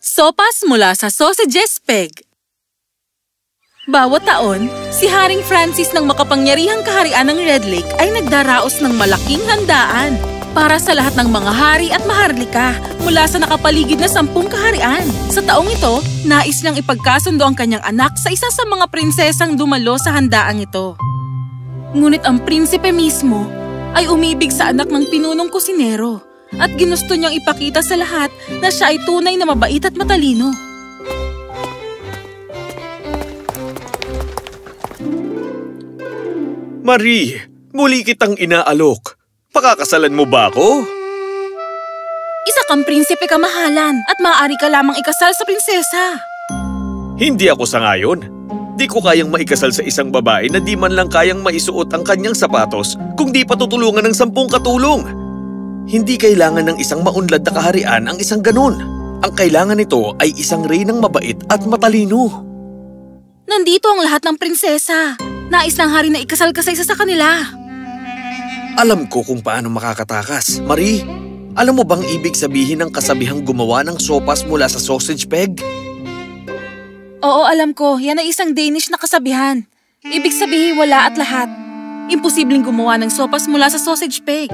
Sopas mula sa Sausages Peg. Bawat taon, si Haring Francis ng makapangyarihang kaharian ng Red Lake ay nagdaraos ng malaking handaan para sa lahat ng mga hari at maharlika mula sa nakapaligid na 10 kaharian. Sa taong ito, nais niyang ipagkasundo ang kanyang anak sa isa sa mga prinsesang dumalo sa handaang ito. Ngunit ang prinsipe mismo ay umibig sa anak ng pinunong kusinero at ginusto niyang ipakita sa lahat na siya ay tunay na mabait at matalino. Marie, muli kitang inaalok. Pakakasalan mo ba ako? Isa kang prinsipe kamahalan at maaari ka lamang ikasal sa prinsesa. Hindi ako sangayon. Di ko kayang maikasal sa isang babae na di man lang kayang maisuot ang kanyang sapatos kung di patutulungan ng 10 katulong. Hindi kailangan ng isang maunlad na kaharian ang isang ganun. Ang kailangan nito ay isang reynang mabait at matalino. Nandito ang lahat ng prinsesa. Nais ng hari na ikasal ka sa isa sa kanila. Alam ko kung paano makakatakas. Marie, alam mo bang ibig sabihin ng kasabihang gumawa ng sopas mula sa sausage peg? Oo, alam ko. Yan ay isang Danish na kasabihan. Ibig sabihin wala at lahat. Imposibleng gumawa ng sopas mula sa sausage peg.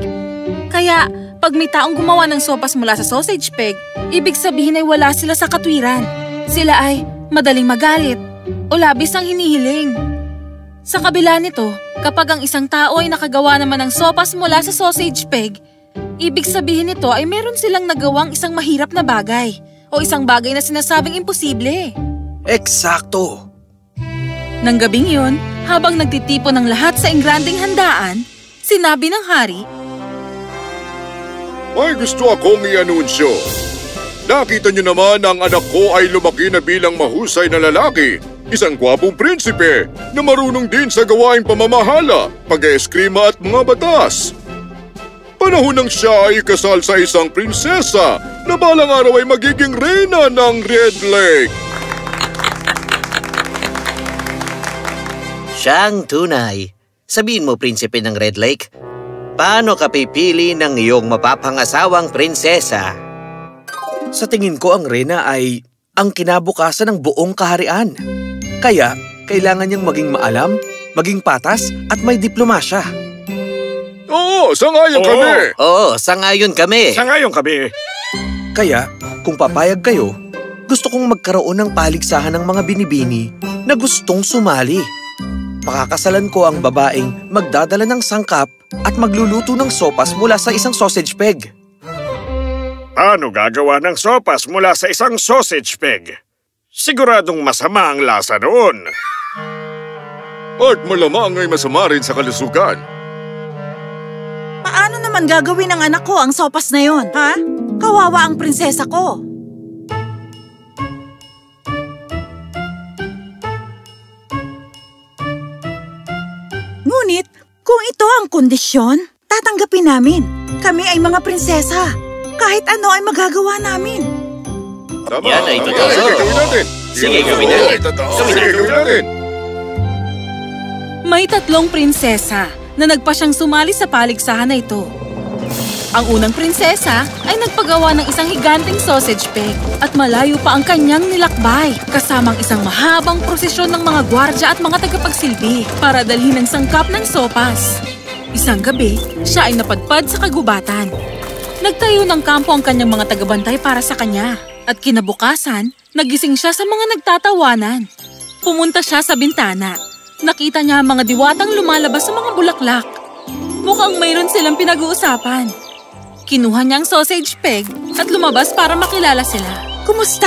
Kaya, pag may taong gumawa ng sopas mula sa sausage peg, ibig sabihin ay wala sila sa katwiran. Sila ay madaling magalit o labis ang hinihiling. Sa kabila nito, kapag ang isang tao ay nakagawa naman ng sopas mula sa sausage peg, ibig sabihin nito ay meron silang nagawang isang mahirap na bagay o isang bagay na sinasabing imposible. Eksakto! Nang gabing yun, habang nagtitipon ng lahat sa engranding handaan, sinabi ng hari, "May gusto akong i-anunsyo. Nakita niyo naman ang anak ko ay lumaki na bilang mahusay na lalaki. Isang gwapong prinsipe na marunong din sa gawaing pamamahala, pag-eeskrima at mga batas. Panahon nang siya ay ikasal sa isang prinsesa na balang araw ay magiging reyna ng Red Lake." Siyang tunay. Sabihin mo, prinsipe ng Red Lake, paano ka pipili ng iyong mapapangasawang prinsesa? Sa tingin ko ang reyna ay ang kinabukasan ng buong kaharian. Kaya, kailangan niyang maging maalam, maging patas, at may diplomasya. Oo, sangayon kami! Oo, sangayon kami! Sangayon kami! Kaya, kung papayag kayo, gusto kong magkaroon ng paligsahan ng mga binibini na gustong sumali. Pakakasalan ko ang babaeng magdadala ng sangkap at magluluto ng sopas mula sa isang sausage peg. Paano gagawa ng sopas mula sa isang sausage peg? Siguradong masama ang lasa noon. At malamang ay masama rin sa kalusugan. Paano naman gagawin ng anak ko ang sopas na yon, ha? Kawawa ang prinsesa ko. Ngunit, kung ito ang kondisyon, tatanggapin namin. Kami ay mga prinsesa. Kahit ano ay magagawa namin. Tama. Yan ay totoo. Gawin natin. Sige, gawin natin. Gawin natin. May 3 prinsesa na nagpa siyang sumali sa paligsahan na ito. Ang unang prinsesa ay nagpagawa ng isang higanteng sausage peg at malayo pa ang kanyang nilakbay kasamang isang mahabang prosesyon ng mga gwardya at mga tagapagsilbi para dalhin ang sangkap ng sopas. Isang gabi, siya ay napadpad sa kagubatan. Nagtayo ng kampo ang kanyang mga tagabantay para sa kanya at kinabukasan, nagising siya sa mga nagtatawanan. Pumunta siya sa bintana. Nakita niya ang mga diwatang lumalabas sa mga bulaklak. Mukhang mayroon silang pinag-uusapan. Kinuha niya ang sausage peg at lumabas para makilala sila. Kumusta?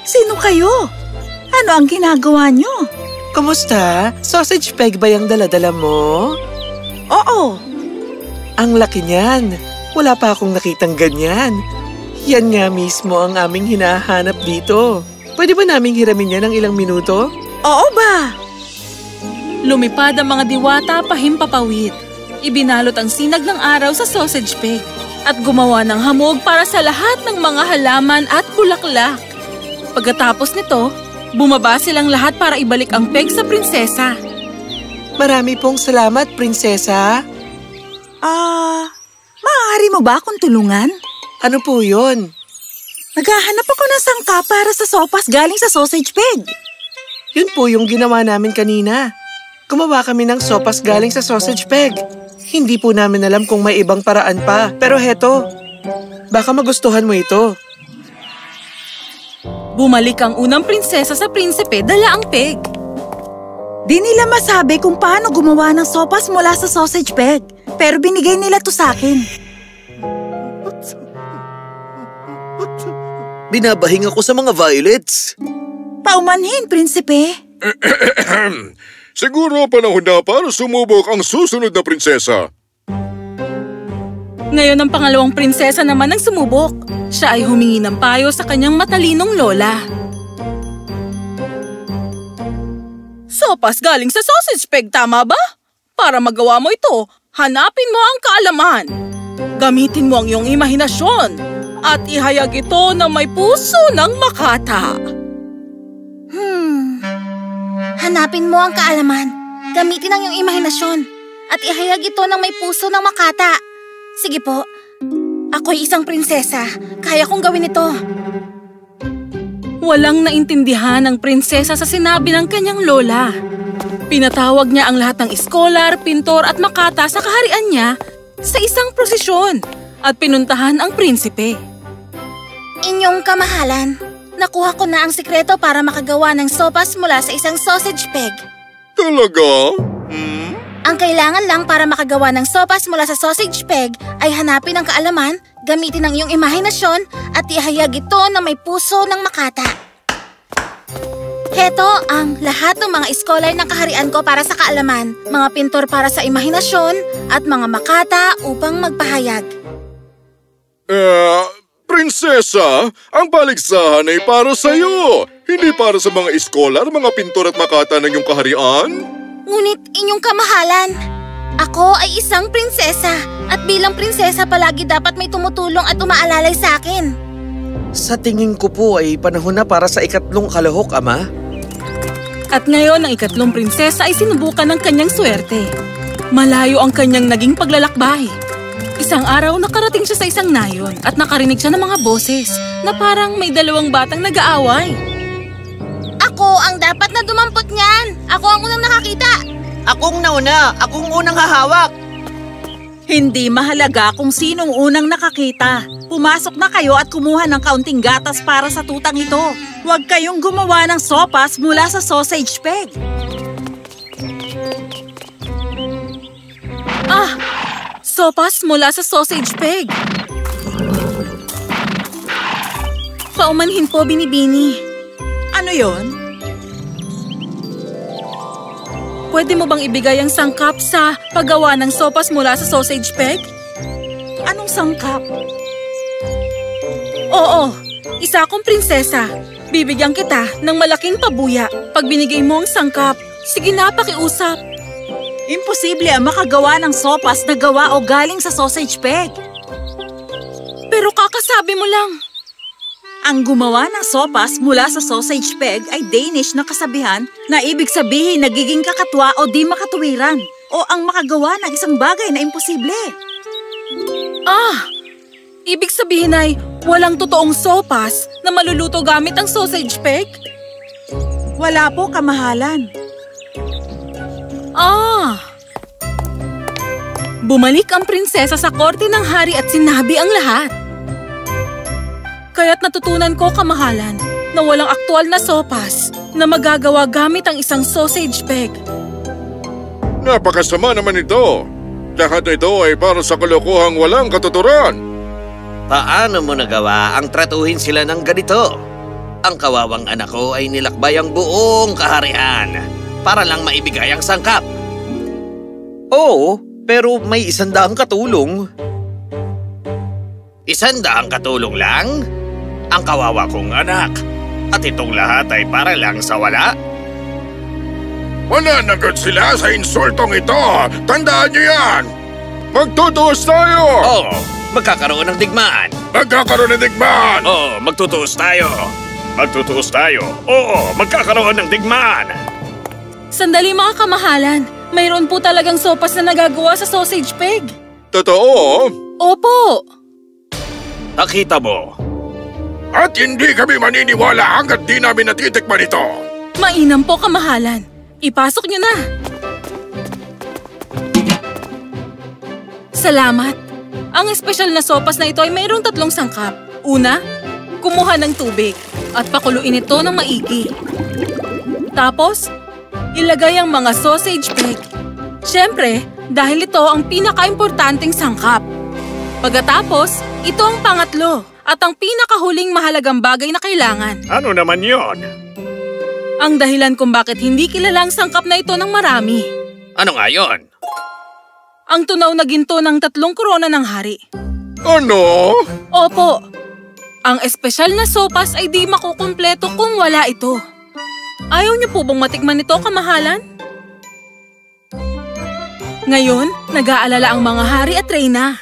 Sino kayo? Ano ang ginagawa niyo? Kumusta? Sausage peg ba yung dala-dala mo? Oo. Ang laki niyan. Wala pa akong nakitang ganyan. Yan nga mismo ang aming hinahanap dito. Pwede ba naming hiramin yan ng ilang minuto? Oo ba? Lumipad ang mga diwata pahimpapawid. Ibinalot ang sinag ng araw sa sausage peg at gumawa ng hamog para sa lahat ng mga halaman at bulaklak. Pagkatapos nito, bumaba silang lahat para ibalik ang peg sa prinsesa. Marami pong salamat, prinsesa. Maaari mo ba akong tulungan? Ano po yun? Naghahanap ako ng sangkap para sa sopas galing sa sausage pig. Yun po yung ginawa namin kanina. Gumawa kami ng sopas galing sa sausage peg. Hindi po namin alam kung may ibang paraan pa. Pero heto, baka magustuhan mo ito. Bumalik ang unang prinsesa sa prinsipe, dala ang pig. Di nila masabi kung paano gumawa ng sopas mula sa sausage peg. Pero binigay nila to sa akin. Binabahing ako sa mga violets. Paumanhin, prinsipe. Siguro panahon na para sumubok ang susunod na prinsesa. Ngayon ang pangalawang prinsesa naman ang sumubok. Siya ay humingi ng payo sa kanyang matalinong lola. Sopas galing sa sausage peg, tama ba? Para magawa mo ito, hanapin mo ang kaalaman. Gamitin mo ang iyong imahinasyon at ihayag ito na may puso ng makata. Hanapin mo ang kaalaman. Gamitin ang iyong imahinasyon at ihayag ito ng may puso ng makata. Sige po, ako'y isang prinsesa. Kaya kong gawin ito. Walang naintindihan ang prinsesa sa sinabi ng kanyang lola. Pinatawag niya ang lahat ng iskolar, pintor at makata sa kaharian niya sa isang prosesyon at pinuntahan ang prinsipe. Inyong kamahalan, nakuha ko na ang sikreto para makagawa ng sopas mula sa isang sausage peg. Talaga? Ang kailangan lang para makagawa ng sopas mula sa sausage peg ay hanapin ang kaalaman, gamitin ang iyong imahinasyon at ihayag ito na may puso ng makata. Heto ang lahat ng mga iskolar ng kaharian ko para sa kaalaman, mga pintor para sa imahinasyon at mga makata upang magpahayag. Prinsesa, ang paligsahan ay para sa'yo. Hindi para sa mga iskolar, mga pintor at makata ng iyong kaharian. Ngunit inyong kamahalan, ako ay isang prinsesa at bilang prinsesa palagi dapat may tumutulong at umaalalay sa akin. Sa tingin ko po ay panahon na para sa ikatlong kalahok, Ama. At ngayon ang ikatlong prinsesa ay sinubukan ng kanyang swerte. Malayo ang kanyang naging paglalakbay. Isang araw nakarating siya sa isang nayon at nakarinig siya ng mga boses na parang may dalawang batang nag-aaway. Ako ang dapat na dumampot niyan. Ako ang unang nakakita. Akong nauna. Akong unang hahawak. Hindi mahalaga kung sinong unang nakakita. Pumasok na kayo at kumuha ng kaunting gatas para sa tutang ito. Huwag kayong gumawa ng sopas mula sa sausage peg. Sopas mula sa sausage peg. Paumanhin po, Binibini. Ano yon? Pwede mo bang ibigay ang sangkap sa paggawa ng sopas mula sa sausage peg? Anong sangkap? Oo, isa akong prinsesa. Bibigyan kita ng malaking pabuya pag binigay mo ang sangkap. Sige na, pakiusap. Imposible ang makagawa ng sopas na gawa o galing sa sausage peg. Pero kakasabi mo lang. Ang gumawa ng sopas mula sa sausage peg ay Danish na kasabihan na ibig sabihin nagiging kakatwa o di makatuwiran o ang makagawa ng isang bagay na imposible. Ibig sabihin ay walang totoong sopas na maluluto gamit ang sausage peg? Wala po, kamahalan. Bumalik ang prinsesa sa korte ng hari at sinabi ang lahat. Kaya't natutunan ko, kamahalan, na walang aktual na sopas na magagawa gamit ang isang sausage peg. Napakasama naman ito. Lahat ito ay para sa kalokohang walang katuturan. Paano mo nagawa ang tratuhin sila ng ganito? Ang kawawang anak ko ay nilakbay ang buong kaharian para lang maibigay ang sangkap. Oo, pero may 100 katulong. 100 katulong lang? Ang kawawa kong anak. At itong lahat ay para lang sa wala? Mananagot sila sa insultong ito. Tandaan niyo yan. Magtutuos tayo. Oo, magkakaroon ng digmaan. Magkakaroon ng digmaan. Oo, magtutuos tayo. Magtutuos tayo. Oo, magkakaroon ng digmaan. Sandali, mga kamahalan. Mayroon po talagang sopas na nagagawa sa sausage peg. Totoo? Opo! Nakita mo. At hindi kami maniniwala hanggat di namin natitikman ito. Mainam po, kamahalan. Ipasok niyo na. Salamat. Ang espesyal na sopas na ito ay mayroong 3 sangkap. Una, kumuha ng tubig at pakuluin ito ng maigi. Tapos, ilagay ang mga sausage peg. Siyempre, dahil ito ang pinaka-importanting sangkap. Pagkatapos, ito ang pangatlo at ang pinakahuling mahalagang bagay na kailangan. Ano naman yon? Ang dahilan kung bakit hindi kilalang sangkap na ito ng marami. Ano nga yon? Ang tunaw na ginto ng 3 korona ng hari. Ano? Opo. Ang espesyal na sopas ay di makukumpleto kung wala ito. Ayaw niyo po bang matikman ito, kamahalan? Ngayon, nag-aalala ang mga hari at reyna.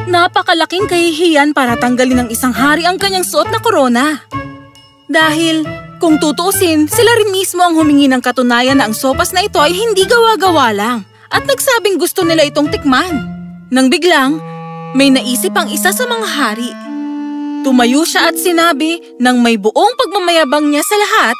Napakalaking kahihiyan para tanggalin ng isang hari ang kanyang suot na korona. Dahil, kung tutuusin, sila rin mismo ang humingi ng katunayan na ang sopas na ito ay hindi gawa-gawa lang at nagsabing gusto nila itong tikman. Nang biglang, may naisip ang isa sa mga hari. Tumayo siya at sinabi nang may buong pagmamayabang niya sa lahat,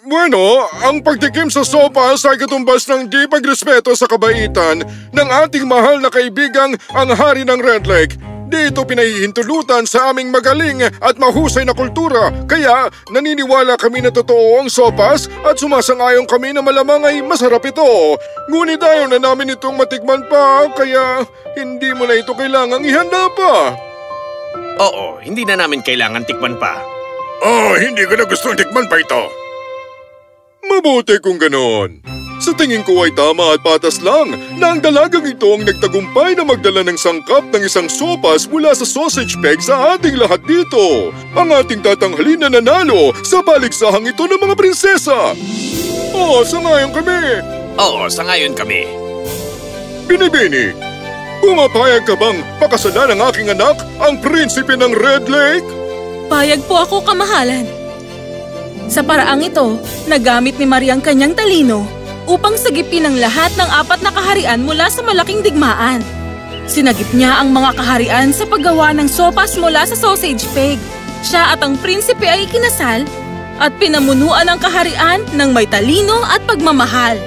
Bueno, ang pagtikim sa sopas ay katumbas ng di pagrespeto sa kabaitan ng ating mahal na kaibigang ang Hari ng Red Lake. Dito pinahihintulutan sa aming magaling at mahusay na kultura, kaya naniniwala kami na totoo ang sopas at sumasang-ayon kami na malamang ay masarap ito. Ngunit ayaw na namin itong matikman pa, kaya hindi mo na ito kailangang ihanda pa. Oo, hindi na namin kailangan tikman pa. Hindi ko na gustong tikman pa ito. Mabuti kung ganon. Sa tingin ko ay tama at patas lang na ang dalagang ito ang nagtagumpay na magdala ng sangkap ng isang sopas mula sa sausage peg sa ating lahat dito. Ang ating tatanghalin na nanalo sa paliksahang ito ng mga prinsesa. Sangayon kami. Oo, sangayon kami. Binibini, pumapayag ka bang pakasalan ng aking anak, ang prinsipe ng Red Lake? "Payag po ako, kamahalan." Sa paraang ito, nagamit ni Maria ang kanyang talino upang sagipin ang lahat ng 4 na kaharian mula sa malaking digmaan. Sinagip niya ang mga kaharian sa paggawa ng sopas mula sa sausage peg. Siya at ang prinsipe ay kinasal at pinamunuan ang kaharian ng may talino at pagmamahal.